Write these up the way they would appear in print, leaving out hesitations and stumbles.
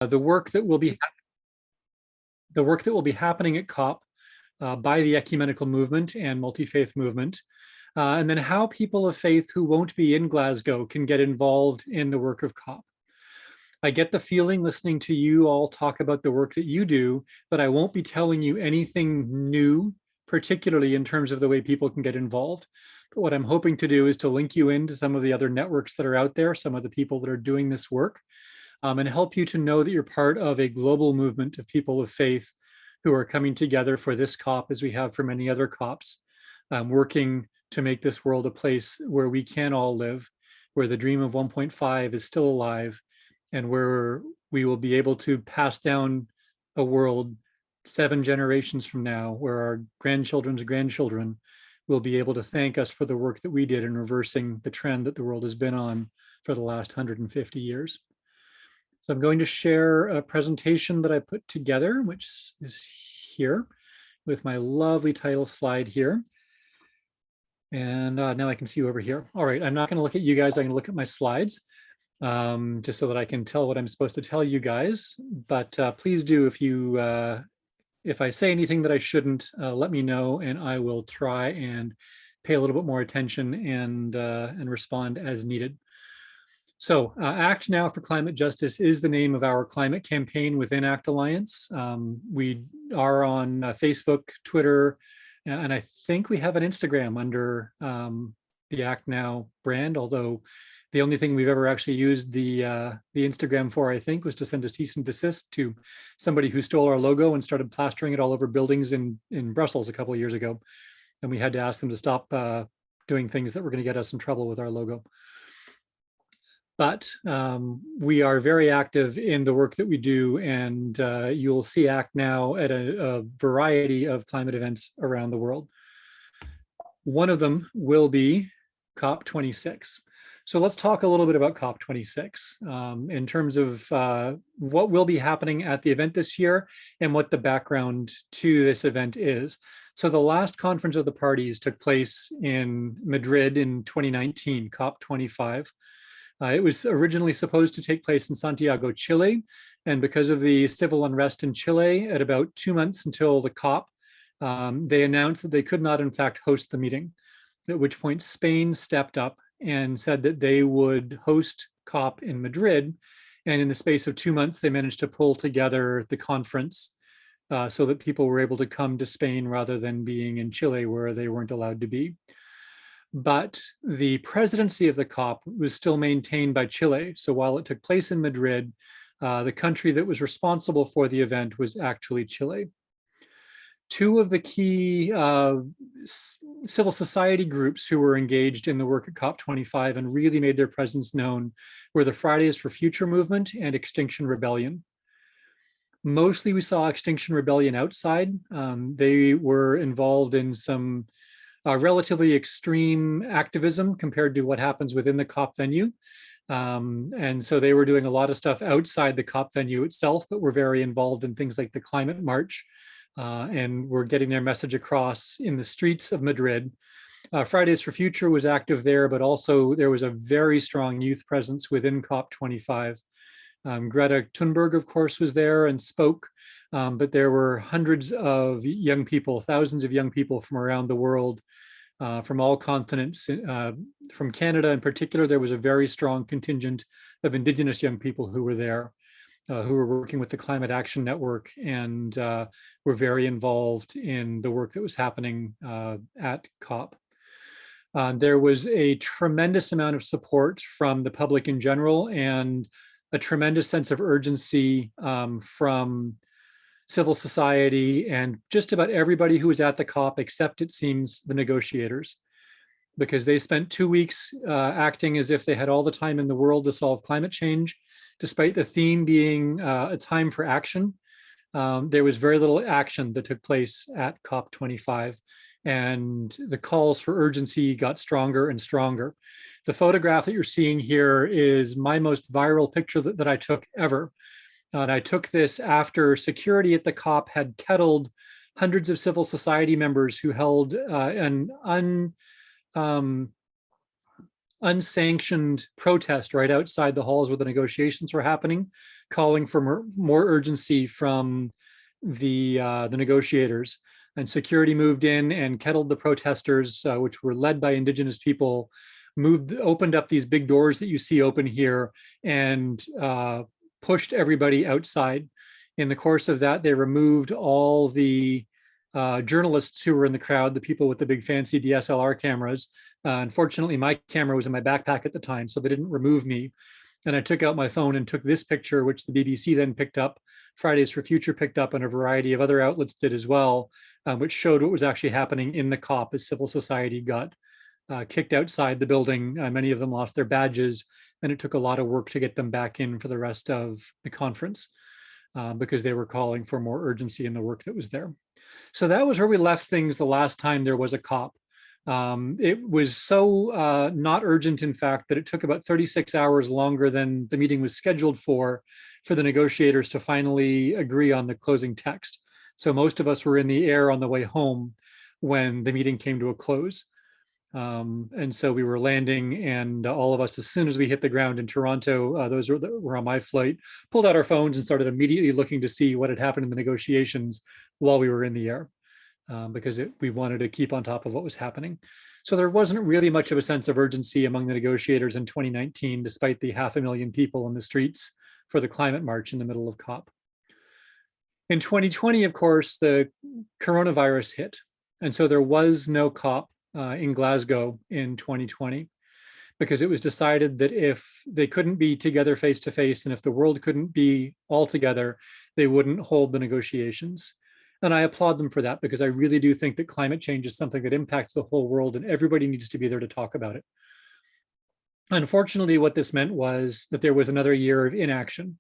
the work that will be happening at COP by the ecumenical movement and multi-faith movement, and then how people of faith who won't be in Glasgow can get involved in the work of COP. I get the feeling listening to you all talk about the work that you do that I won't be telling you anything new, particularly in terms of the way people can get involved. But what I'm hoping to do is to link you into some of the other networks that are out there, some of the people that are doing this work, and help you to know that you're part of a global movement of people of faith who are coming together for this COP, as we have for many other COPs, working to make this world a place where we can all live, where the dream of 1.5 is still alive, and where we will be able to pass down a world 7 generations from now, where our grandchildren's grandchildren will be able to thank us for the work that we did in reversing the trend that the world has been on for the last 150 years. So I'm going to share a presentation that I put together, which is here with my lovely title slide here. And now I can see you over here. All right, I'm not going to look at you guys. I'm going to look at my slides just so that I can tell what I'm supposed to tell you guys. But please do, if I say anything that I shouldn't, let me know, and I will try and pay a little bit more attention and respond as needed. So Act Now for Climate Justice is the name of our climate campaign within ACT Alliance. We are on Facebook, Twitter, and I think we have an Instagram under the Act Now brand, although the only thing we've ever actually used the Instagram for, I think, was to send a cease and desist to somebody who stole our logo and started plastering it all over buildings in Brussels a couple of years ago. And we had to ask them to stop doing things that were going to get us in trouble with our logo. But we are very active in the work that we do, and you'll see ACT Now at a variety of climate events around the world. One of them will be COP26. So let's talk a little bit about COP26 in terms of what will be happening at the event this year and what the background to this event is. So the last conference of the parties took place in Madrid in 2019, COP25. It was originally supposed to take place in Santiago, Chile, and because of the civil unrest in Chile, at about 2 months until the COP, they announced that they could not, in fact, host the meeting, at which point Spain stepped up and said that they would host COP in Madrid, and in the space of 2 months, they managed to pull together the conference so that people were able to come to Spain rather than being in Chile, where they weren't allowed to be. But the presidency of the COP was still maintained by Chile. So while it took place in Madrid, the country that was responsible for the event was actually Chile. 2 of the key civil society groups who were engaged in the work at COP25 and really made their presence known were the Fridays for Future movement and Extinction Rebellion. Mostly we saw Extinction Rebellion outside. They were involved in some relatively extreme activism compared to what happens within the COP venue. And so they were doing a lot of stuff outside the COP venue itself, but were very involved in things like the climate march and were getting their message across in the streets of Madrid. Fridays for Future was active there, but also there was a very strong youth presence within COP25. Greta Thunberg, of course, was there and spoke, but there were hundreds of young people, thousands of young people from around the world, from all continents. From Canada in particular, there was a very strong contingent of Indigenous young people who were there, who were working with the Climate Action Network and were very involved in the work that was happening at COP. There was a tremendous amount of support from the public in general and a tremendous sense of urgency from civil society and just about everybody who was at the COP, except it seems the negotiators, because they spent 2 weeks acting as if they had all the time in the world to solve climate change, despite the theme being a time for action. There was very little action that took place at COP25, and the calls for urgency got stronger and stronger. The photograph that you're seeing here is my most viral picture that I took ever. And I took this after security at the COP had kettled hundreds of civil society members who held an unsanctioned protest right outside the halls where the negotiations were happening, calling for more urgency from the negotiators. And security moved in and kettled the protesters, which were led by Indigenous people, opened up these big doors that you see open here, and pushed everybody outside. In the course of that, they removed all the journalists who were in the crowd, the people with the big fancy DSLR cameras. Unfortunately, my camera was in my backpack at the time, so they didn't remove me. And I took out my phone and took this picture, which the BBC then picked up, Fridays for Future picked up, and a variety of other outlets did as well, which showed what was actually happening in the COP as civil society got kicked outside the building. Many of them lost their badges, and it took a lot of work to get them back in for the rest of the conference because they were calling for more urgency in the work that was there. So that was where we left things the last time there was a COP. It was so not urgent, in fact, that it took about 36 hours longer than the meeting was scheduled for the negotiators to finally agree on the closing text. So most of us were in the air on the way home when the meeting came to a close. And so we were landing, and all of us, as soon as we hit the ground in Toronto, those that were on my flight, pulled out our phones and started immediately looking to see what had happened in the negotiations while we were in the air. Because we wanted to keep on top of what was happening. So there wasn't really much of a sense of urgency among the negotiators in 2019, despite the 500,000 people in the streets for the climate march in the middle of COP. In 2020, of course, the coronavirus hit. And so there was no COP in Glasgow in 2020, because it was decided that if they couldn't be together face to face, and if the world couldn't be all together, they wouldn't hold the negotiations. And I applaud them for that, because I really do think that climate change is something that impacts the whole world, and everybody needs to be there to talk about it. Unfortunately, what this meant was that there was another year of inaction.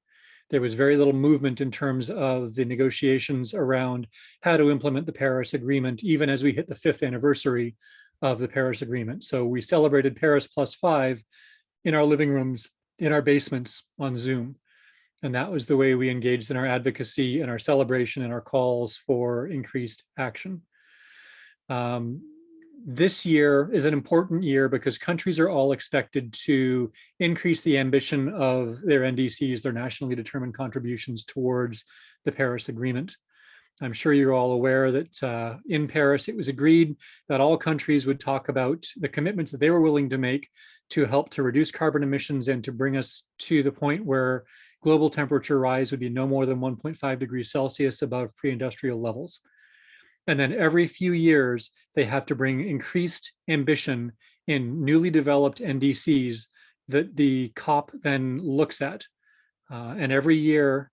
There was very little movement in terms of the negotiations around how to implement the Paris Agreement, even as we hit the 5th anniversary of the Paris Agreement. So we celebrated Paris +5 in our living rooms, in our basements, on Zoom. And that was the way we engaged in our advocacy and our celebration and our calls for increased action. This year is an important year because countries are all expected to increase the ambition of their NDCs, their nationally determined contributions towards the Paris Agreement. I'm sure you're all aware that in Paris, it was agreed that all countries would talk about the commitments that they were willing to make to help to reduce carbon emissions and to bring us to the point where global temperature rise would be no more than 1.5 degrees Celsius above pre-industrial levels. And then every few years, they have to bring increased ambition in newly developed NDCs that the COP then looks at. And every year,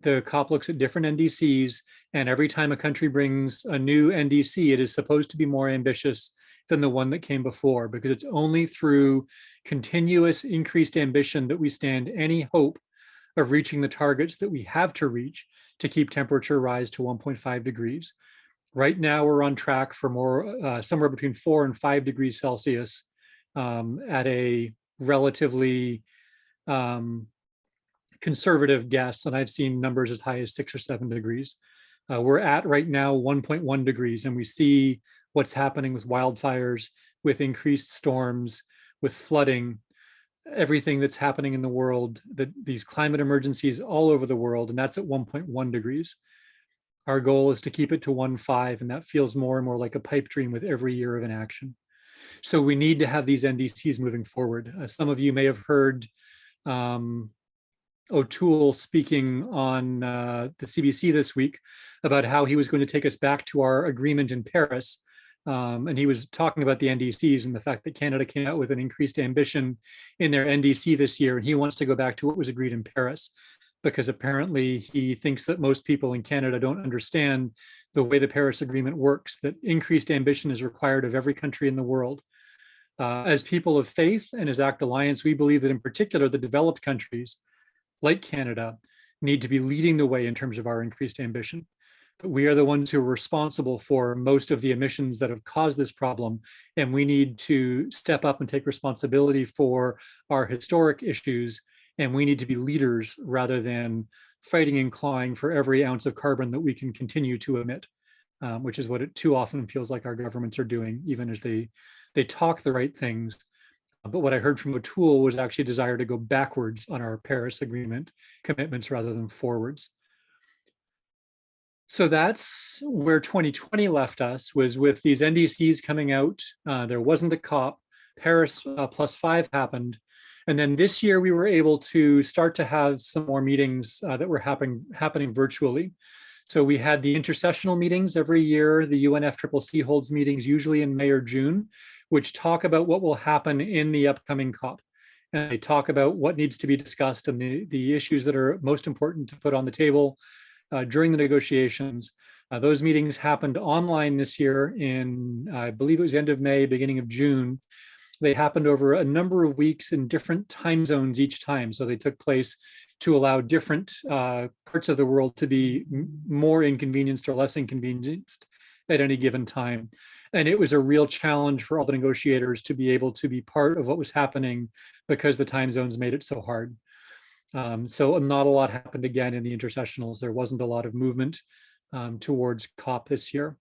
the COP looks at different NDCs, and every time a country brings a new NDC, it is supposed to be more ambitious than the one that came before, because it's only through continuous increased ambition that we stand any hope of reaching the targets that we have to reach to keep temperature rise to 1.5 degrees. Right now, we're on track for more, somewhere between 4 and 5 degrees Celsius at a relatively conservative guess, and I've seen numbers as high as 6 or 7 degrees. We're at right now 1.1 degrees, and we see what's happening with wildfires, with increased storms, with flooding, everything that's happening in the world, these climate emergencies all over the world, and that's at 1.1 degrees. Our goal is to keep it to 1.5, and that feels more and more like a pipe dream with every year of inaction. So we need to have these NDCs moving forward. Some of you may have heard O'Toole speaking on the CBC this week about how he was going to take us back to our agreement in Paris. And he was talking about the NDCs and the fact that Canada came out with an increased ambition in their NDC this year. And he wants to go back to what was agreed in Paris, because apparently he thinks that most people in Canada don't understand the way the Paris Agreement works, that increased ambition is required of every country in the world. As people of faith and as ACT Alliance, we believe that in particular, the developed countries like Canada need to be leading the way in terms of our increased ambition. But we are the ones who are responsible for most of the emissions that have caused this problem. And we need to step up and take responsibility for our historic issues. And we need to be leaders rather than fighting and clawing for every ounce of carbon that we can continue to emit, which is what it too often feels like our governments are doing, even as they talk the right things. But what I heard from O'Toole was actually a desire to go backwards on our Paris Agreement commitments rather than forwards. So that's where 2020 left us, was with these NDCs coming out. There wasn't a COP. Paris +5 happened. And then this year we were able to start to have some more meetings that were happening virtually. So we had the intercessional meetings every year. The UNFCCC holds meetings usually in May or June, which talk about what will happen in the upcoming COP. And they talk about what needs to be discussed and the issues that are most important to put on the table during the negotiations. Those meetings happened online this year in, I believe it was end of May, beginning of June. They happened over a number of weeks in different time zones each time. So they took place to allow different parts of the world to be more inconvenienced or less inconvenienced at any given time. And it was a real challenge for all the negotiators to be able to be part of what was happening because the time zones made it so hard. So not a lot happened again in the intercessionals. There wasn't a lot of movement towards COP this year.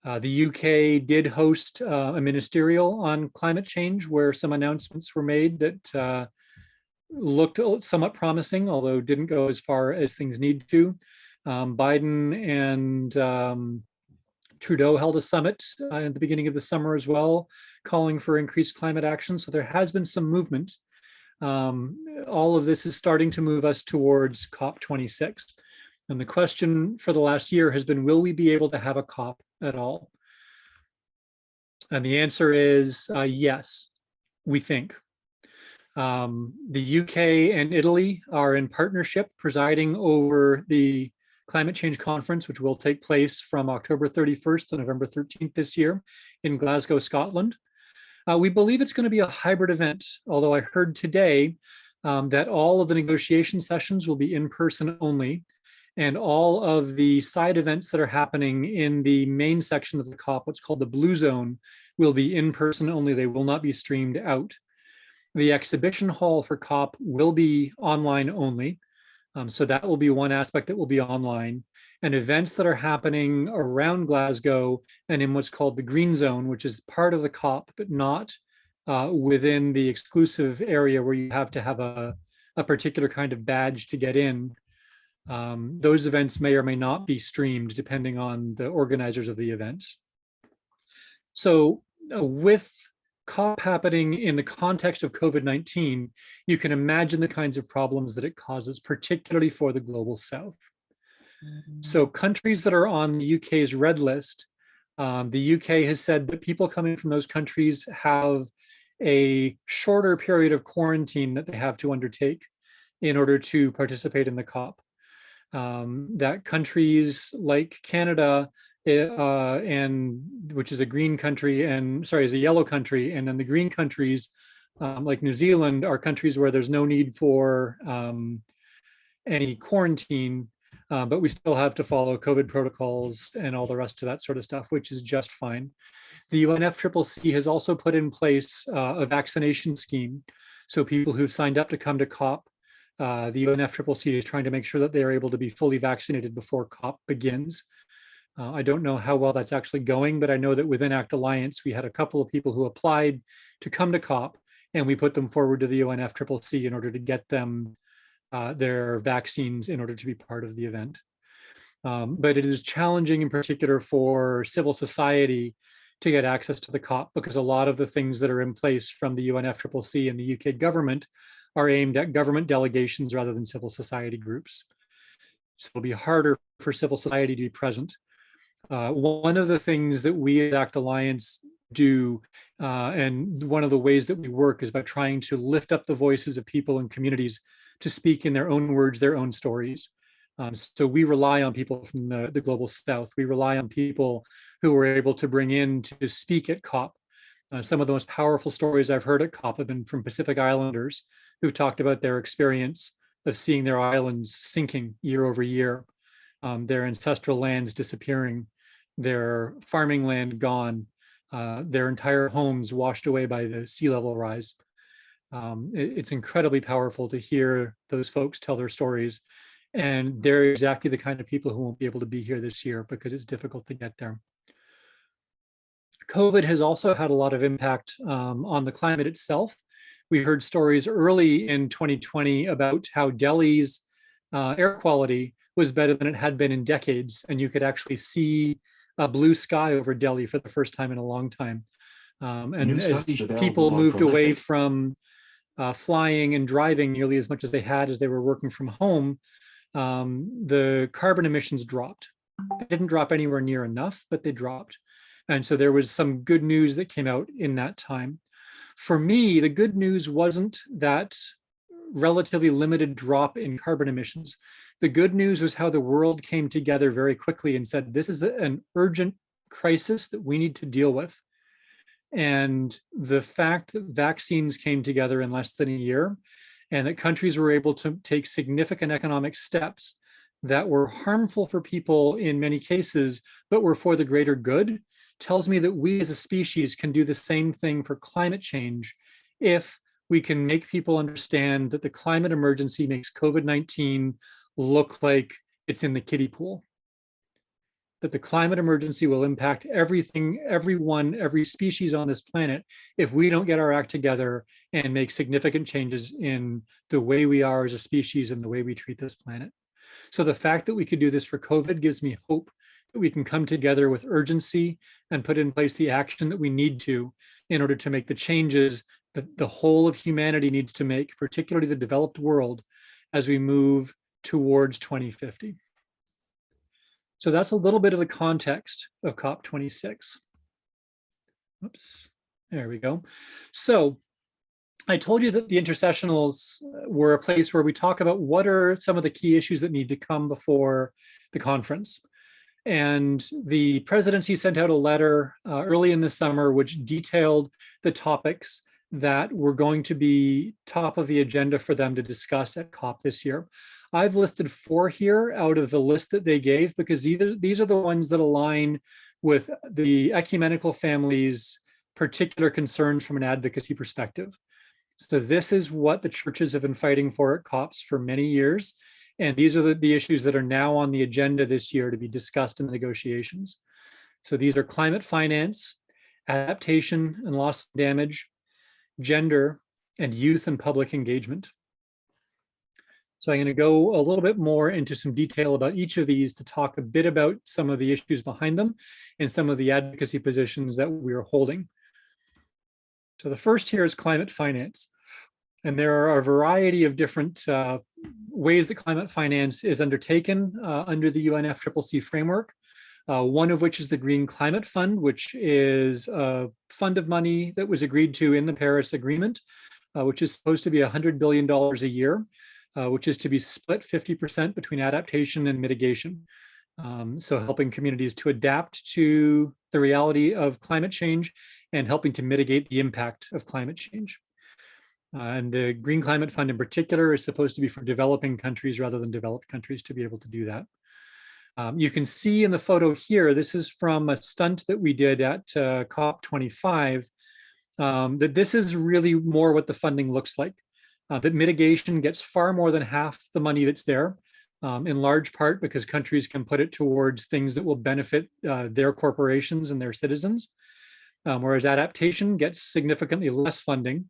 The UK did host a ministerial on climate change where some announcements were made that looked somewhat promising, although didn't go as far as things need to. Biden and Trudeau held a summit at the beginning of the summer as well, calling for increased climate action. So there has been some movement. All of this is starting to move us towards COP26. And the question for the last year has been, will we be able to have a COP at all? And the answer is yes, we think. The UK and Italy are in partnership presiding over the climate change conference, which will take place from October 31st to November 13th this year in Glasgow, Scotland. We believe it's going to be a hybrid event, although I heard today that all of the negotiation sessions will be in person only. And all of the side events that are happening in the main section of the COP, what's called the Blue Zone, will be in person only. They will not be streamed out. The exhibition hall for COP will be online only. So that will be one aspect that will be online. And events that are happening around Glasgow and in what's called the Green Zone, which is part of the COP, but not within the exclusive area where you have to have a particular kind of badge to get in. Those events may or may not be streamed depending on the organizers of the events. So with COP happening in the context of COVID-19, you can imagine the kinds of problems that it causes, particularly for the global south. So countries that are on the UK's red list, the UK has said that people coming from those countries have a shorter period of quarantine that they have to undertake in order to participate in the COP. That countries like Canada, and which is a green country, and sorry, is a yellow country, and then the green countries like New Zealand are countries where there's no need for any quarantine, but we still have to follow COVID protocols and all the rest of that sort of stuff, which is just fine. The UNFCCC has also put in place a vaccination scheme. So people who've signed up to come to COP, the UNFCCC is trying to make sure that they are able to be fully vaccinated before COP begins. I don't know how well that's actually going, but I know that within ACT Alliance, we had a couple of people who applied to come to COP, and we put them forward to the UNFCCC in order to get them their vaccines in order to be part of the event. But it is challenging in particular for civil society to get access to the COP because a lot of the things that are in place from the UNFCCC and the UK government are aimed at government delegations rather than civil society groups. So it'll be harder for civil society to be present. One of the things that we as ACT Alliance do, and one of the ways that we work is by trying to lift up the voices of people and communities to speak in their own words, their own stories. So we rely on people from the global south. We rely on people who were able to bring in to speak at COP. Some of the most powerful stories I've heard at COP have been from Pacific Islanders who've talked about their experience of seeing their islands sinking year over year, their ancestral lands disappearing, their farming land gone, their entire homes washed away by the sea level rise. It's incredibly powerful to hear those folks tell their stories. And they're exactly the kind of people who won't be able to be here this year because it's difficult to get there. COVID has also had a lot of impact on the climate itself. We heard stories early in 2020 about how Delhi's air quality was better than it had been in decades, and you could actually see a blue sky over Delhi for the first time in a long time. And as people moved away from flying and driving nearly as much as they had as they were working from home, the carbon emissions dropped. They didn't drop anywhere near enough, but they dropped. And so there was some good news that came out in that time. For me, the good news wasn't that relatively limited drop in carbon emissions. The good news was how the world came together very quickly and said, this is an urgent crisis that we need to deal with. And the fact that vaccines came together in less than a year, and that countries were able to take significant economic steps that were harmful for people in many cases, but were for the greater good, tells me that we as a species can do the same thing for climate change if we can make people understand that the climate emergency makes COVID-19 look like it's in the kiddie pool. That the climate emergency will impact everything, everyone, every species on this planet if we don't get our act together and make significant changes in the way we are as a species and the way we treat this planet. So the fact that we could do this for COVID gives me hope that we can come together with urgency and put in place the action that we need to in order to make the changes that the whole of humanity needs to make, particularly the developed world, as we move towards 2050. So that's a little bit of the context of COP26. Oops, there we go. So I told you that the intercessionals were a place where we talk about what are some of the key issues that need to come before the conference. And the presidency sent out a letter early in the summer, which detailed the topics that were going to be top of the agenda for them to discuss at COP this year. I've listed 4 here out of the list that they gave because these are the ones that align with the ecumenical family's particular concerns from an advocacy perspective. So this is what the churches have been fighting for at COPs for many years. And these are the issues that are now on the agenda this year to be discussed in the negotiations. So these are climate finance, adaptation and loss and damage, gender, and youth and public engagement. So I'm going to go a little bit more into some detail about each of these to talk a bit about some of the issues behind them and some of the advocacy positions that we are holding. So the first here is climate finance. And there are a variety of different ways that climate finance is undertaken under the UNFCCC framework. One of which is the Green Climate Fund, which is a fund of money that was agreed to in the Paris Agreement, which is supposed to be $100 billion a year, which is to be split 50% between adaptation and mitigation. So helping communities to adapt to the reality of climate change and helping to mitigate the impact of climate change. And the Green Climate Fund in particular is supposed to be for developing countries rather than developed countries to be able to do that. You can see in the photo here, this is from a stunt that we did at COP25, that this is really more what the funding looks like. That mitigation gets far more than half the money that's there, in large part because countries can put it towards things that will benefit their corporations and their citizens, whereas adaptation gets significantly less funding.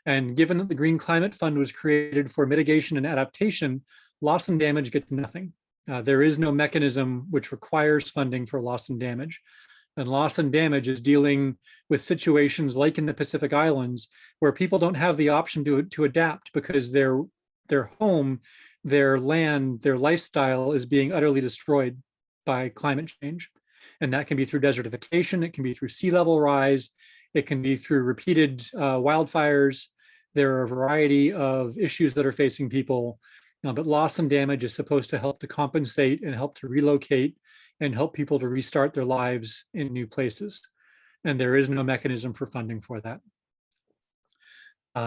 And given that the Green Climate Fund was created for mitigation and adaptation, loss and damage gets nothing. There is no mechanism which requires funding for loss and damage. And loss and damage is dealing with situations like in the Pacific Islands, where people don't have the option to adapt because their home, their land, their lifestyle is being utterly destroyed by climate change. And that can be through desertification, it can be through sea level rise, it can be through repeated wildfires. There are a variety of issues that are facing people, but loss and damage is supposed to help to compensate and help to relocate and help people to restart their lives in new places. And there is no mechanism for funding for that.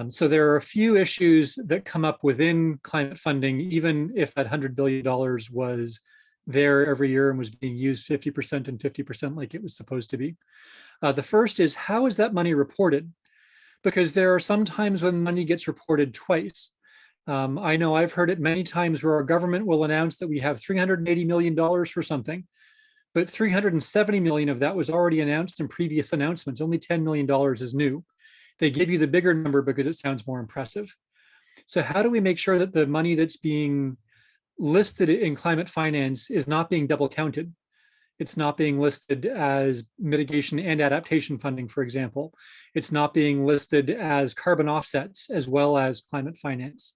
So there are a few issues that come up within climate funding, even if that $100 billion was there every year and was being used 50% and 50% like it was supposed to be. The first is, how is that money reported? Because there are some times when money gets reported twice. I know I've heard it many times where our government will announce that we have $380 million for something, but 370 million of that was already announced in previous announcements. Only $10 million is new. They give you the bigger number because it sounds more impressive. So how do we make sure that the money that's being listed in climate finance is not being double counted? It's not being listed as mitigation and adaptation funding, for example. It's not being listed as carbon offsets as well as climate finance.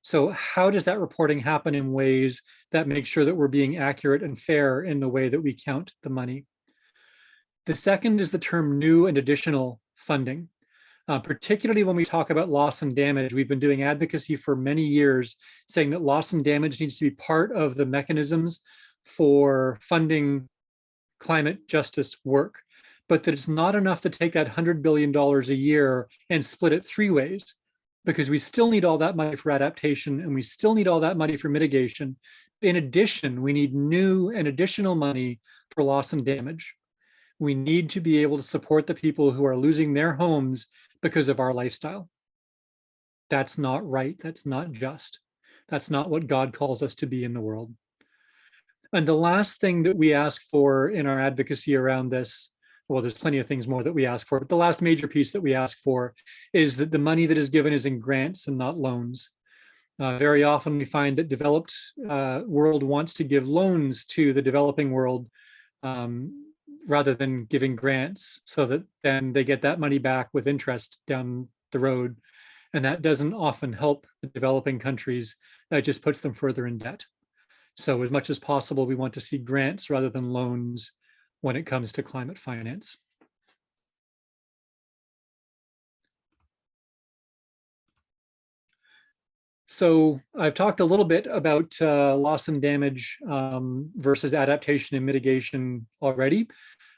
So how does that reporting happen in ways that make sure that we're being accurate and fair in the way that we count the money? The second is the term new and additional funding. Particularly when we talk about loss and damage, we've been doing advocacy for many years saying that loss and damage needs to be part of the mechanisms for funding climate justice work, but that it's not enough to take that $100 billion a year and split it three ways, because we still need all that money for adaptation and we still need all that money for mitigation. In addition, we need new and additional money for loss and damage. We need to be able to support the people who are losing their homes because of our lifestyle. That's not right. That's not just. That's not what God calls us to be in the world. And the last thing that we ask for in our advocacy around this, well, there's plenty of things more that we ask for, but the last major piece that we ask for is that the money that is given is in grants and not loans. Very often we find that developed world wants to give loans to the developing world rather than giving grants, so that then they get that money back with interest down the road. And that doesn't often help the developing countries. That just puts them further in debt. So as much as possible, we want to see grants rather than loans when it comes to climate finance. So I've talked a little bit about loss and damage versus adaptation and mitigation already.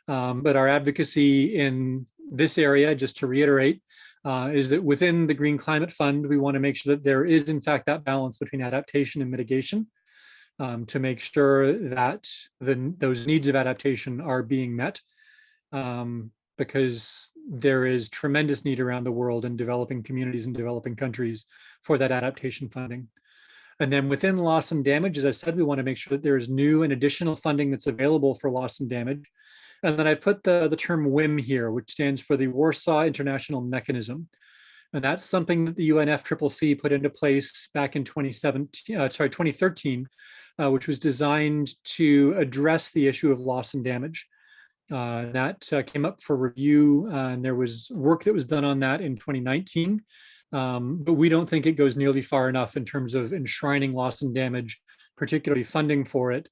But our advocacy in this area, just to reiterate, is that within the Green Climate Fund, we want to make sure that there is in fact that balance between adaptation and mitigation, to make sure that those needs of adaptation are being met, because there is tremendous need around the world in developing communities and developing countries for that adaptation funding. And then within loss and damage, as I said, we want to make sure that there is new and additional funding that's available for loss and damage. And then I put the term WIM here, which stands for the Warsaw International Mechanism. And that's something that the UNFCCC put into place back in 2013, which was designed to address the issue of loss and damage. That came up for review, and there was work that was done on that in 2019. But we don't think it goes nearly far enough in terms of enshrining loss and damage, particularly funding for it,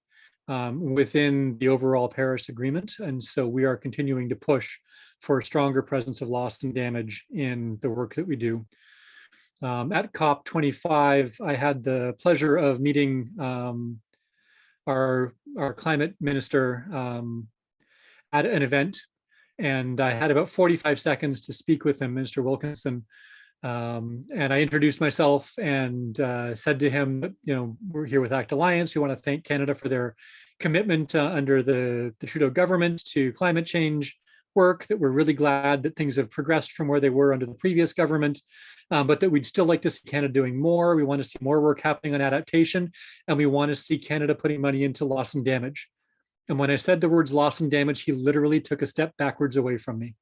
within the overall Paris Agreement. And so we are continuing to push for a stronger presence of loss and damage in the work that we do. At COP25, I had the pleasure of meeting our climate minister at an event, and I had about 45 seconds to speak with him, Minister Wilkinson. And I introduced myself and said to him that, we're here with ACT Alliance. We want to thank Canada for their commitment under the Trudeau government to climate change work, that we're really glad that things have progressed from where they were under the previous government, but that we'd still like to see Canada doing more. We want to see more work happening on adaptation, and we want to see Canada putting money into loss and damage. And when I said the words loss and damage, he literally took a step backwards away from me.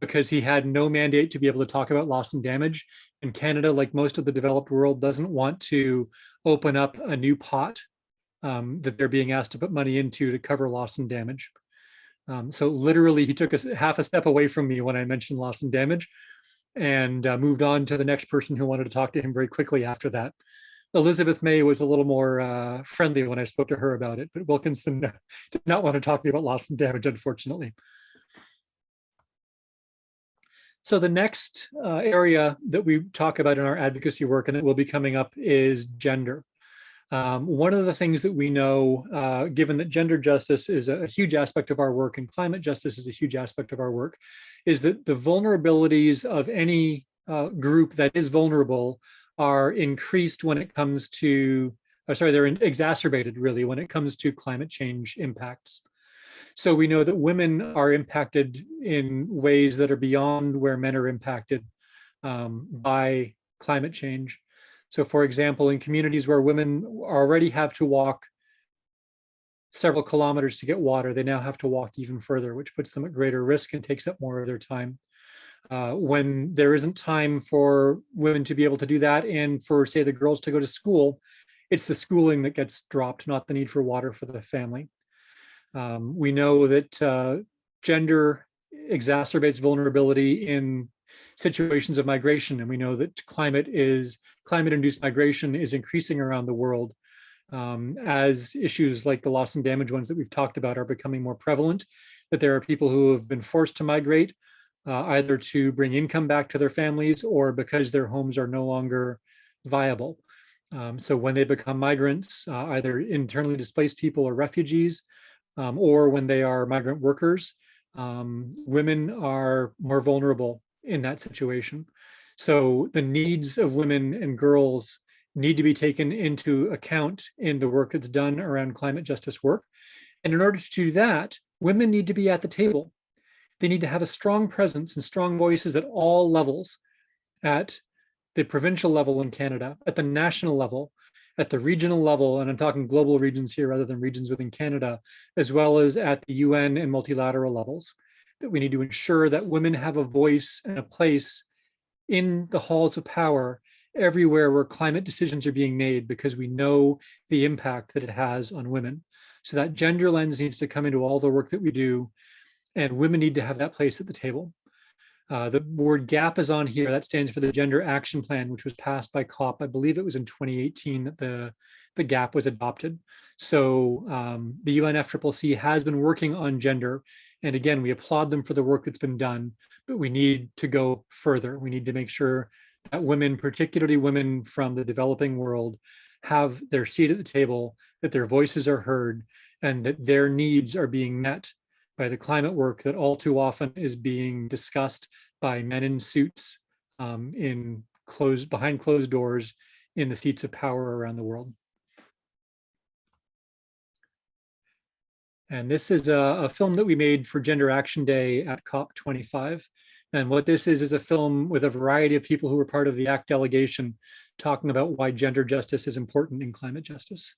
Because he had no mandate to be able to talk about loss and damage. And Canada, like most of the developed world, doesn't want to open up a new pot that they're being asked to put money into to cover loss and damage. So literally, he took half a step away from me when I mentioned loss and damage, and moved on to the next person who wanted to talk to him very quickly after that. Elizabeth May was a little more friendly when I spoke to her about it, but Wilkinson did not want to talk to me about loss and damage, unfortunately. So the next area that we talk about in our advocacy work and that will be coming up is gender. One of the things that we know, given that gender justice is a huge aspect of our work and climate justice is a huge aspect of our work, is that the vulnerabilities of any group that is vulnerable are increased when it comes to, they're exacerbated really when it comes to climate change impacts. So we know that women are impacted in ways that are beyond where men are impacted by climate change. So for example, in communities where women already have to walk several kilometers to get water, they now have to walk even further, which puts them at greater risk and takes up more of their time. When there isn't time for women to be able to do that and for, say, the girls to go to school, it's the schooling that gets dropped, not the need for water for the family. We know that gender exacerbates vulnerability in situations of migration, and we know that climate-induced migration is increasing around the world as issues like the loss and damage ones that we've talked about are becoming more prevalent, that there are people who have been forced to migrate either to bring income back to their families or because their homes are no longer viable. So when they become migrants, either internally displaced people or refugees, or when they are migrant workers, women are more vulnerable in that situation. So the needs of women and girls need to be taken into account in the work that's done around climate justice work. And in order to do that, women need to be at the table. They need to have a strong presence and strong voices at all levels, at the provincial level in Canada, at the national level, at the regional level, and I'm talking global regions here rather than regions within Canada, as well as at the UN and multilateral levels, that we need to ensure that women have a voice and a place in the halls of power everywhere where climate decisions are being made, because we know the impact that it has on women. So that gender lens needs to come into all the work that we do, and women need to have that place at the table. The word GAP is on here. That stands for the Gender Action Plan, which was passed by COP. I believe it was in 2018 that the GAP was adopted. So the UNFCCC has been working on gender. And again, we applaud them for the work that's been done, but we need to go further. We need to make sure that women, particularly women from the developing world, have their seat at the table, that their voices are heard, and that their needs are being met by the climate work that all too often is being discussed by men in suits behind closed doors in the seats of power around the world. And this is a film that we made for Gender Action Day at COP25. And what this is a film with a variety of people who were part of the ACT delegation talking about why gender justice is important in climate justice.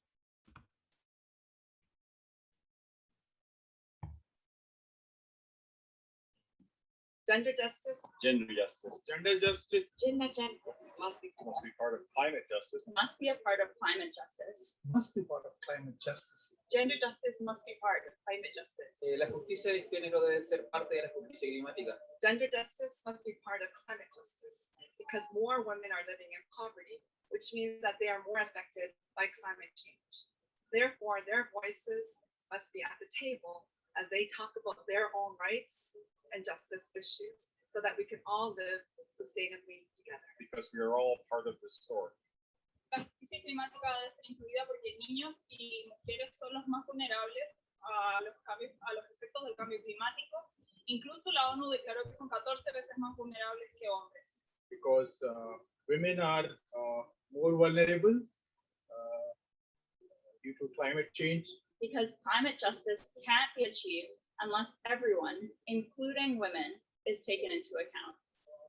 Gender justice. Gender justice. Gender justice Gender justice must be Part of climate justice. must be a part of climate justice. Must be part of climate justice. Gender justice must be part of climate justice. La justicia de género debe ser parte de la justicia climática. Gender justice must be part of climate justice because more women are living in poverty, which means that they are more affected by climate change. Therefore, their voices must be at the table as they talk about their own rights and justice issues so that we can all live sustainably together. Because we are all part of the story. La justicia climática debe ser incluida porque niños y mujeres son los más vulnerables a los efectos del cambio climático. Incluso la ONU declaró que son 14 veces más vulnerables que hombres. Because women are more vulnerable due to climate change. Because climate justice can't be achieved unless everyone, including women, is taken into account.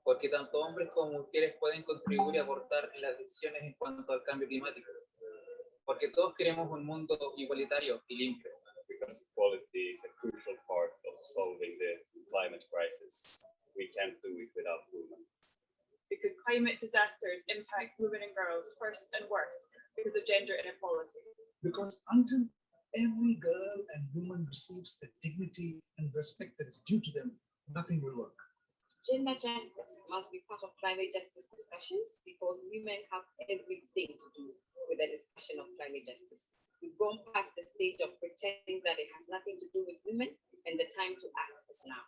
Porque tanto hombres como mujeres pueden contribuir y aportar en las decisiones en cuanto al cambio climático. Porque todos queremos un mundo igualitario y limpio. Because equality is a crucial part of solving the climate crisis. We can't do it without women. Because climate disasters impact women and girls first and worst because of gender inequality. Because until every girl and woman receives the dignity and respect that is due to them, nothing will work. Gender justice must be part of climate justice discussions because women have everything to do with the discussion of climate justice. We've gone past the stage of pretending that it has nothing to do with women, and the time to act is now.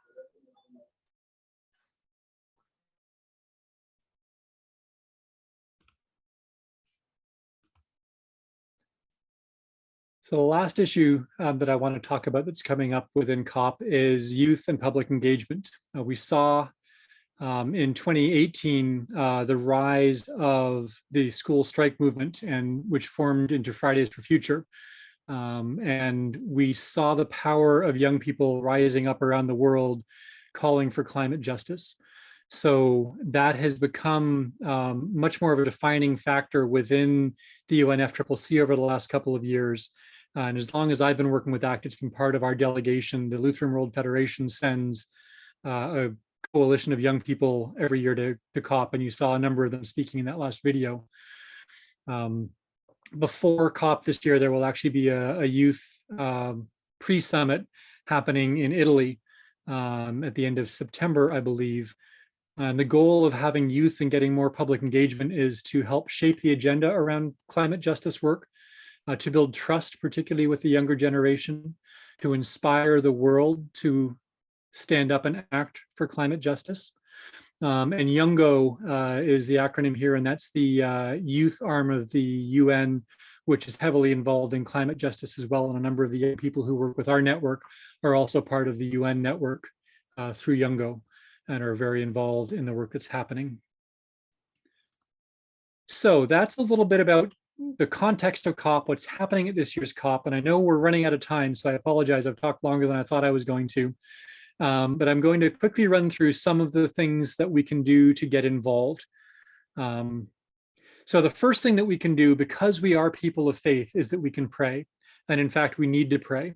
So the last issue that I want to talk about that's coming up within COP is youth and public engagement. We saw in 2018 the rise of the school strike movement, and which formed into Fridays for Future. And we saw the power of young people rising up around the world calling for climate justice. So that has become much more of a defining factor within the UNFCCC over the last couple of years. And as long as I've been working with ACT, it's been part of our delegation. The Lutheran World Federation sends a coalition of young people every year to COP, and you saw a number of them speaking in that last video. Before COP this year, there will actually be a youth pre-summit happening in Italy at the end of September, I believe. And the goal of having youth and getting more public engagement is to help shape the agenda around climate justice work, to build trust, particularly with the younger generation, to inspire the world to stand up and act for climate justice. And YOUNGO is the acronym here, and that's the youth arm of the UN, which is heavily involved in climate justice as well. And a number of the young people who work with our network are also part of the UN network through YOUNGO, and are very involved in the work that's happening. So that's a little bit about the context of COP, what's happening at this year's COP. And I know we're running out of time, so I apologize. I've talked longer than I thought I was going to. But I'm going to quickly run through some of the things that we can do to get involved. So the first thing that we can do, because we are people of faith, is that we can pray. And in fact, we need to pray.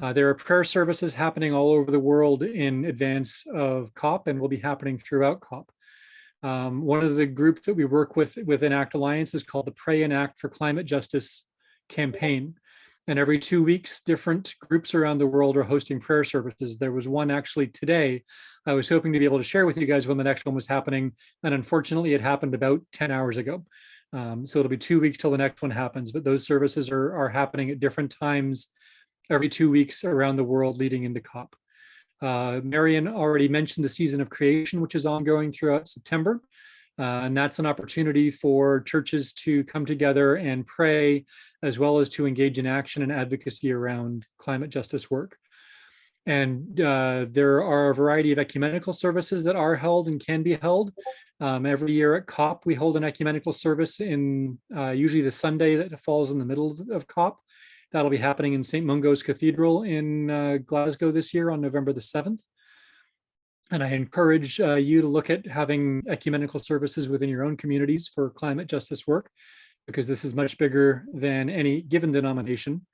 There are prayer services happening all over the world in advance of COP, and will be happening throughout COP. One of the groups that we work with within ACT Alliance is called the Pray and Act for Climate Justice campaign. And every 2 weeks, different groups around the world are hosting prayer services. There was one actually today. I was hoping to be able to share with you guys when the next one was happening. And unfortunately, it happened about 10 hours ago. So it'll be 2 weeks till the next one happens. But those services are happening at different times every 2 weeks around the world leading into COP. Marion already mentioned the season of creation, which is ongoing throughout September. And that's an opportunity for churches to come together and pray, as well as to engage in action and advocacy around climate justice work. And there are a variety of ecumenical services that are held and can be held. Every year at COP, we hold an ecumenical service in usually the Sunday that falls in the middle of COP. That'll be happening in St. Mungo's Cathedral in Glasgow this year on November the 7th. And I encourage you to look at having ecumenical services within your own communities for climate justice work, because this is much bigger than any given denomination.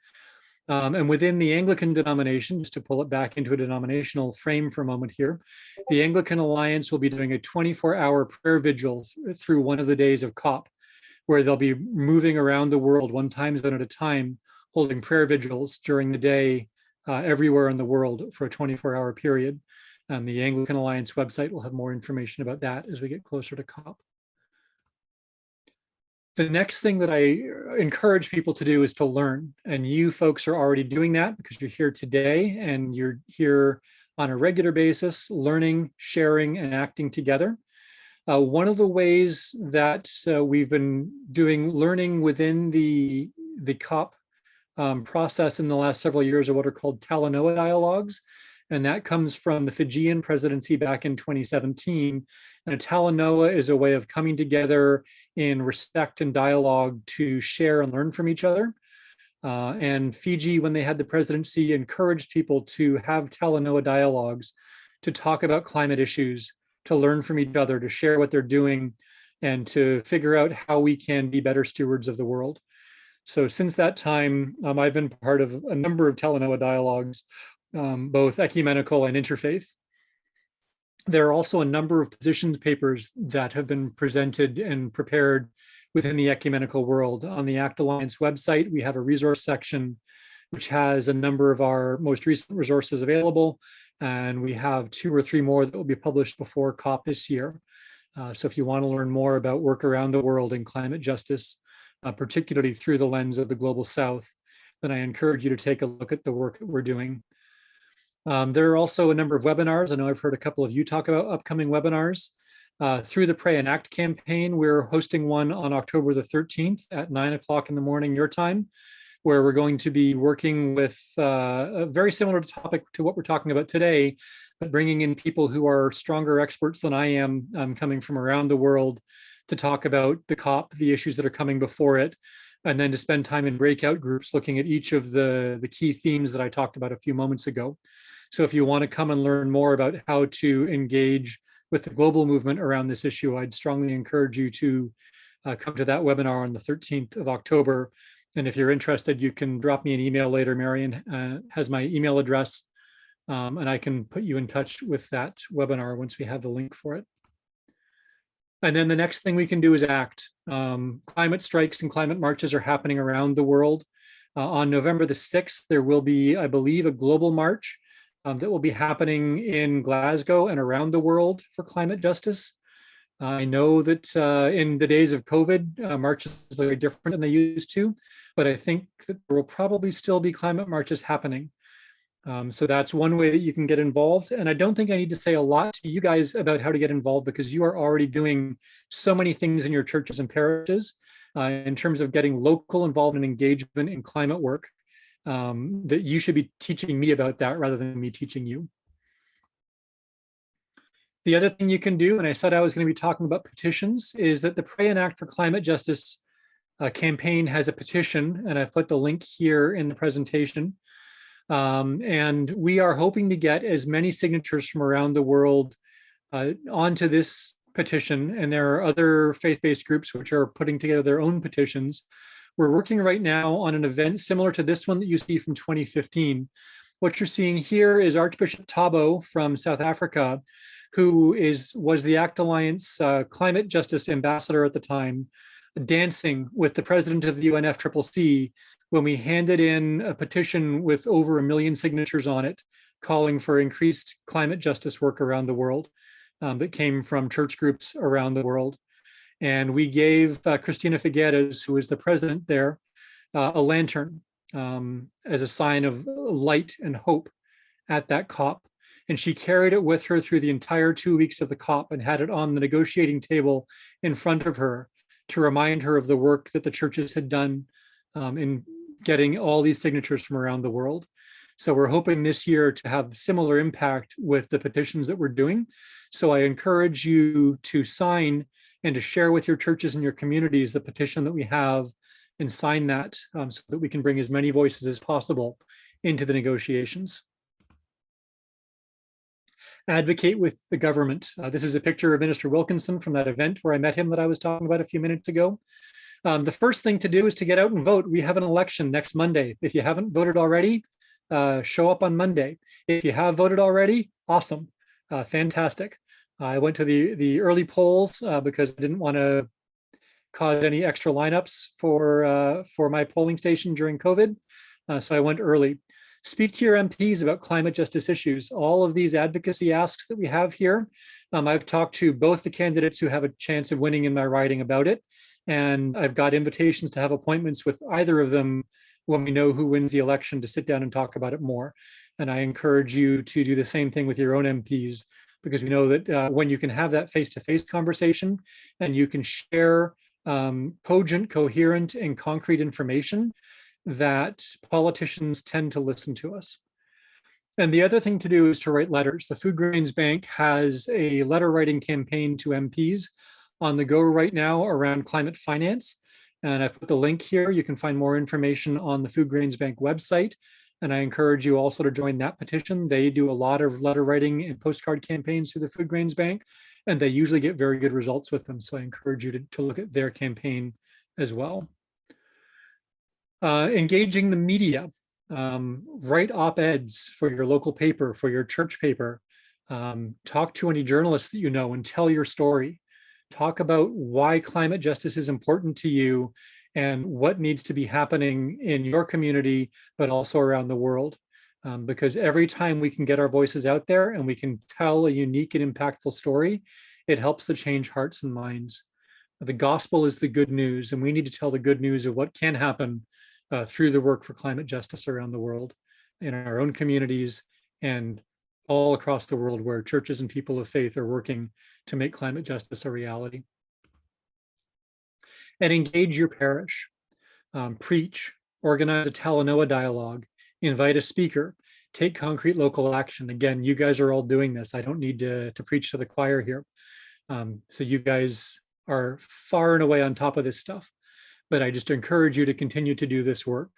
And within the Anglican denomination, just to pull it back into a denominational frame for a moment here, the Anglican Alliance will be doing a 24-hour prayer vigil through one of the days of COP, where they'll be moving around the world one time zone at a time, holding prayer vigils during the day everywhere in the world for a 24-hour period. The Anglican Alliance website will have more information about that as we get closer to COP. The next thing that I encourage people to do is to learn. And you folks are already doing that because you're here today and you're here on a regular basis, learning, sharing, and acting together. One of the ways that we've been doing learning within the COP process in the last several years are what are called Talanoa dialogues. And that comes from the Fijian presidency back in 2017. And a Talanoa is a way of coming together in respect and dialogue to share and learn from each other. And Fiji, when they had the presidency, encouraged people to have Talanoa dialogues to talk about climate issues, to learn from each other, to share what they're doing, and to figure out how we can be better stewards of the world. So since that time, I've been part of a number of Talanoa dialogues, both ecumenical and interfaith. There are also a number of positions papers that have been presented and prepared within the ecumenical world. On the ACT Alliance website, we have a resource section which has a number of our most recent resources available, and we have 2 or 3 more that will be published before COP this year. So if you want to learn more about work around the world in climate justice, particularly through the lens of the Global South, then I encourage you to take a look at the work that we're doing. There are also a number of webinars. I know I've heard a couple of you talk about upcoming webinars. Through the Pray and Act campaign, we're hosting one on October the 13th at 9 o'clock in the morning your time, where we're going to be working with a very similar topic to what we're talking about today, but bringing in people who are stronger experts than I am, coming from around the world, to talk about the COP, the issues that are coming before it, and then to spend time in breakout groups looking at each of the key themes that I talked about a few moments ago. So if you want to come and learn more about how to engage with the global movement around this issue, I'd strongly encourage you to come to that webinar on the 13th of October. And if you're interested, you can drop me an email later. Marion has my email address. And I can put you in touch with that webinar once we have the link for it. And then the next thing we can do is act. Climate strikes and climate marches are happening around the world. On November the 6th, there will be, I believe, a global march that will be happening in Glasgow and around the world for climate justice. I know that in the days of COVID, marches are very different than they used to, but I think that there will probably still be climate marches happening. So that's one way that you can get involved. And I don't think I need to say a lot to you guys about how to get involved, because you are already doing so many things in your churches and parishes in terms of getting local involvement and engagement in climate work, that you should be teaching me about that rather than me teaching you. The other thing you can do, and I said I was going to be talking about petitions, is that the Pray and Act for Climate Justice campaign has a petition, and I've put the link here in the presentation. And we are hoping to get as many signatures from around the world onto this petition. And there are other faith-based groups which are putting together their own petitions. We're working right now on an event similar to this one that you see from 2015. What you're seeing here is Archbishop Thabo from South Africa, who was the ACT Alliance Climate Justice Ambassador at the time, dancing with the president of the UNFCCC when we handed in a petition with over 1 million signatures on it, calling for increased climate justice work around the world that came from church groups around the world. And we gave Cristina Figueres, who is the president there, a lantern as a sign of light and hope at that COP. And she carried it with her through the entire 2 weeks of the COP and had it on the negotiating table in front of her to remind her of the work that the churches had done in getting all these signatures from around the world. So we're hoping this year to have similar impact with the petitions that we're doing. So I encourage you to sign and to share with your churches and your communities the petition that we have, and sign that so that we can bring as many voices as possible into the negotiations. Advocate with the government. This is a picture of Minister Wilkinson from that event where I met him that I was talking about a few minutes ago. The first thing to do is to get out and vote. We have an election next Monday. If you haven't voted already, show up on Monday. If you have voted already, awesome, fantastic. I went to the early polls because I didn't want to cause any extra lineups for my polling station during COVID, so I went early. Speak to your MPs about climate justice issues. All of these advocacy asks that we have here, I've talked to both the candidates who have a chance of winning in my riding about it, and I've got invitations to have appointments with either of them when we know who wins the election to sit down and talk about it more. And I encourage you to do the same thing with your own MPs, because we know that when you can have that face-to-face conversation and you can share cogent, coherent, and concrete information, that politicians tend to listen to us. And the other thing to do is to write letters. The Food Grains Bank has a letter writing campaign to MPs on the go right now around climate finance. And I've put the link here. You can find more information on the Food Grains Bank website. And I encourage you also to join that petition. They do a lot of letter writing and postcard campaigns through the Food Grains Bank, and they usually get very good results with them. So I encourage you to look at their campaign as well. Engaging the media. Write op-eds for your local paper, for your church paper. Talk to any journalists that you know and tell your story. Talk about why climate justice is important to you and what needs to be happening in your community, but also around the world. Because every time we can get our voices out there and we can tell a unique and impactful story, it helps to change hearts and minds. The gospel is the good news, and we need to tell the good news of what can happen through the work for climate justice around the world, in our own communities and all across the world where churches and people of faith are working to make climate justice a reality. And engage your parish. Preach, organize a Talanoa dialogue, invite a speaker, take concrete local action. Again, you guys are all doing this. I don't need to preach to the choir here. So you guys are far and away on top of this stuff. But I just encourage you to continue to do this work,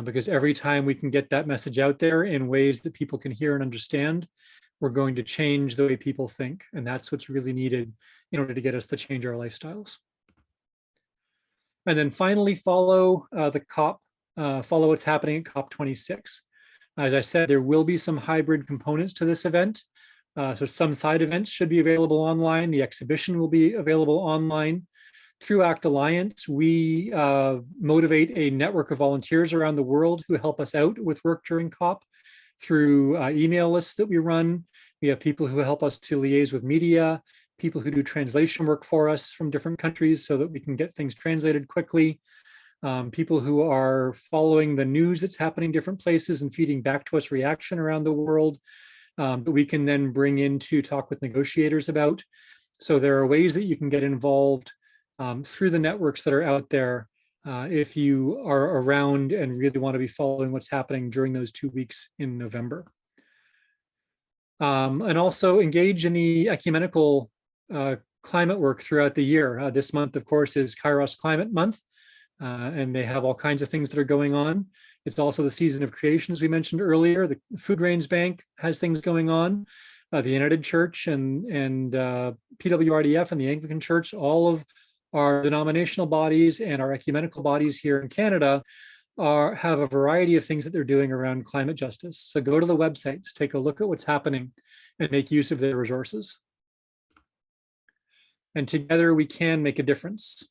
because every time we can get that message out there in ways that people can hear and understand, we're going to change the way people think. And that's what's really needed in order to get us to change our lifestyles. And then finally, follow the COP, follow what's happening at COP26. As I said, there will be some hybrid components to this event. So some side events should be available online. The exhibition will be available online. Through ACT Alliance, we motivate a network of volunteers around the world who help us out with work during COP through email lists that we run. We have people who help us to liaise with media, people who do translation work for us from different countries so that we can get things translated quickly. People who are following the news that's happening in different places and feeding back to us reaction around the world that we can then bring in to talk with negotiators about. So there are ways that you can get involved through the networks that are out there if you are around and really want to be following what's happening during those 2 weeks in November. And also engage in the ecumenical climate work throughout the year. This month, of course, is Kairos Climate Month, and they have all kinds of things that are going on. It's also the season of creation, as we mentioned earlier. The Food Grains Bank has things going on. The United Church and PWRDF and the Anglican Church, all of our denominational bodies and our ecumenical bodies here in Canada have a variety of things that they're doing around climate justice. So go to the websites, take a look at what's happening and make use of their resources. And together we can make a difference.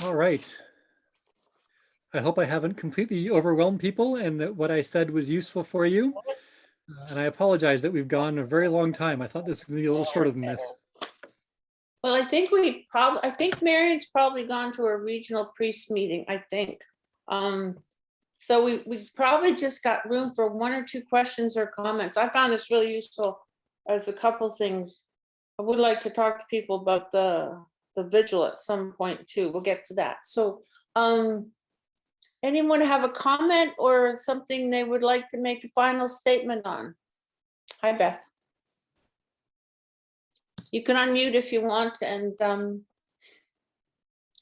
All right. I hope I haven't completely overwhelmed people and that what I said was useful for you. And I apologize that we've gone a very long time. I thought this was going to be a little shorter than this. Well, I think Marion's probably gone to a regional priest meeting, I think. So we probably just got room for 1 or 2 questions or comments. I found this really useful as a couple things. I would like to talk to people about the vigil at some point too. We'll get to that. So anyone have a comment or something they would like to make a final statement on? Hi, Beth. You can unmute if you want, and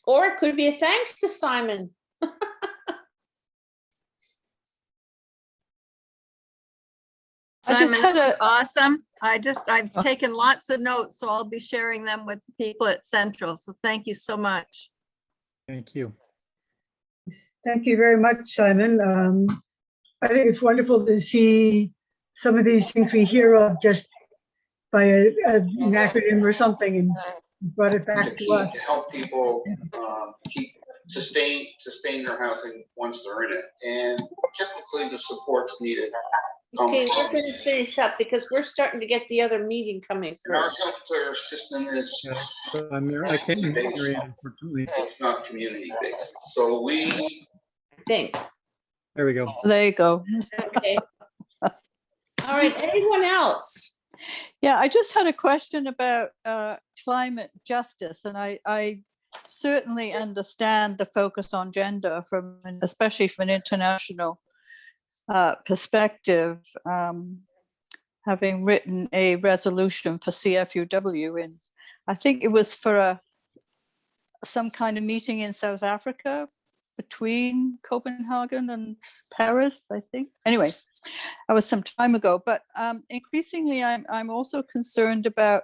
or it could be a thanks to Simon. Simon, that was awesome. I've taken lots of notes, so I'll be sharing them with people at Central. So thank you so much. Thank you. Thank you very much, Simon. I think it's wonderful to see some of these things we hear of just by an acronym or something and brought it back to us. To help people sustain their housing once they're in it, and typically the support's needed. Okay, we're going to finish up because we're starting to get the other meeting coming through. Our healthcare system is I can't hear you, unfortunately. It's not community based, so we think. There we go. There you go. Okay. All right. Anyone else? Yeah, I just had a question about climate justice, and I certainly understand the focus on gender especially from an international perspective, having written a resolution for CFUW in, I think it was for some kind of meeting in South Africa between Copenhagen and Paris, I think. Anyway, that was some time ago. But increasingly, I'm also concerned about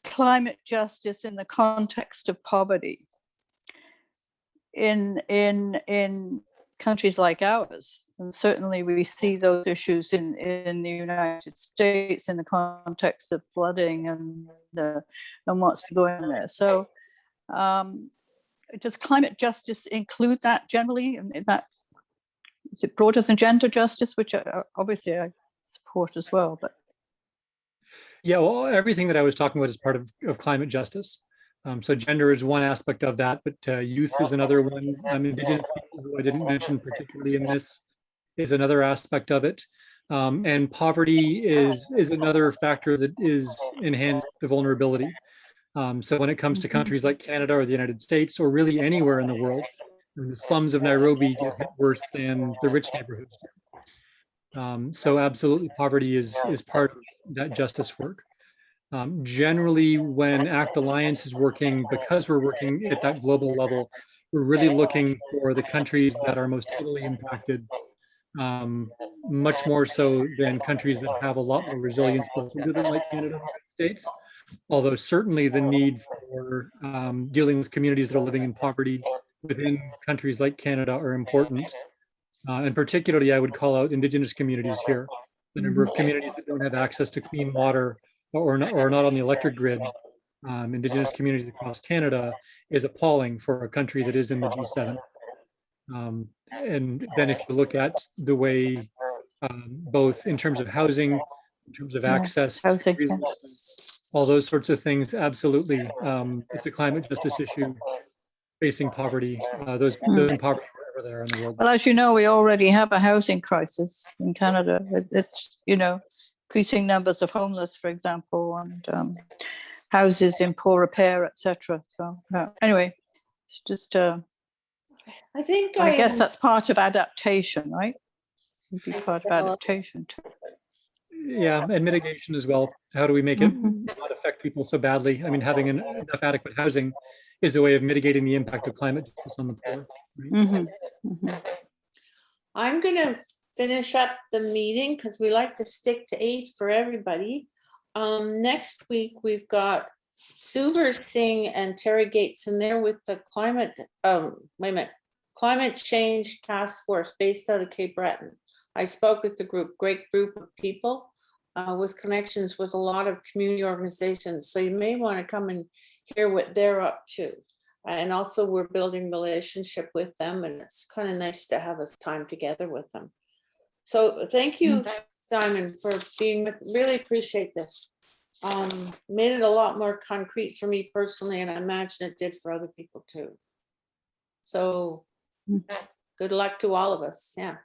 climate justice in the context of poverty in countries like ours. And certainly we see those issues in the United States in the context of flooding and what's going on there. So does climate justice include that generally? And is it broader than gender justice, which obviously I support as well? But yeah, well, everything that I was talking about is part of climate justice. So gender is one aspect of that, but youth is another one. Indigenous people, who I didn't mention particularly in this, is another aspect of it. And poverty is another factor that is enhanced the vulnerability. So when it comes to countries like Canada or the United States, or really anywhere in the world, the slums of Nairobi get hit worse than the rich neighborhoods do. So absolutely, poverty is part of that justice work. Generally, when ACT Alliance is working, because we're working at that global level, we're really looking for the countries that are most heavily impacted, much more so than countries that have a lot more resilience built into them, like Canada and the United States. Although certainly the need for dealing with communities that are living in poverty within countries like Canada are important. And particularly, I would call out Indigenous communities here. The number of communities that don't have access to clean water or not on the electric grid, Indigenous communities across Canada, is appalling for a country that is in the G7. And then if you look at the way, both in terms of housing, in terms of access, all those sorts of things, absolutely, it's a climate justice issue facing poverty. Those in poverty wherever they are in the world. Well, as you know, we already have a housing crisis in Canada. It's, increasing numbers of homeless, for example, and houses in poor repair, etc. So anyway, it's just I guess that's part of adaptation, right? It'd be part of adaptation too. Yeah, and mitigation as well. How do we make it not affect people so badly? I mean, having enough adequate housing is a way of mitigating the impact of climate justice on the poor. Right? I'm going to finish up the meeting because we like to stick to 8 for everybody. Next week, we've got Suver Singh and Terry Gates in there with the climate change task force based out of Cape Breton. I spoke with the great group of people with connections with a lot of community organizations. So you may want to come and hear what they're up to. And also we're building relationship with them, and it's kind of nice to have us time together with them. So thank you, Simon, for being, really appreciate this. Made it a lot more concrete for me personally, and I imagine it did for other people too. So good luck to all of us. Yeah.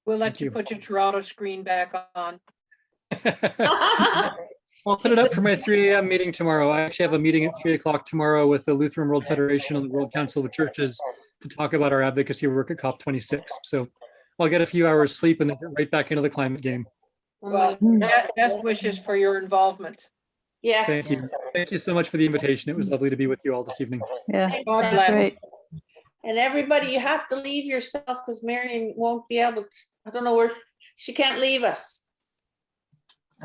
We'll let you put your Toronto screen back on. I'll put it up for my 3 a.m. meeting tomorrow. I actually have a meeting at 3 o'clock tomorrow with the Lutheran World Federation and the World Council of Churches to talk about our advocacy work at COP26. So I'll get a few hours sleep and then get right back into the climate game. Well, best wishes for your involvement. Yes. Thank you. Thank you so much for the invitation. It was lovely to be with you all this evening. Yeah. God bless. Great. And everybody, you have to leave yourself because Marion won't be able to, I don't know where, she can't leave us.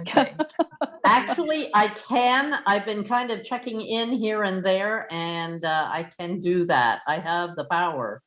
Okay. Actually, I can. I've been kind of checking in here and there, and I can do that. I have the power.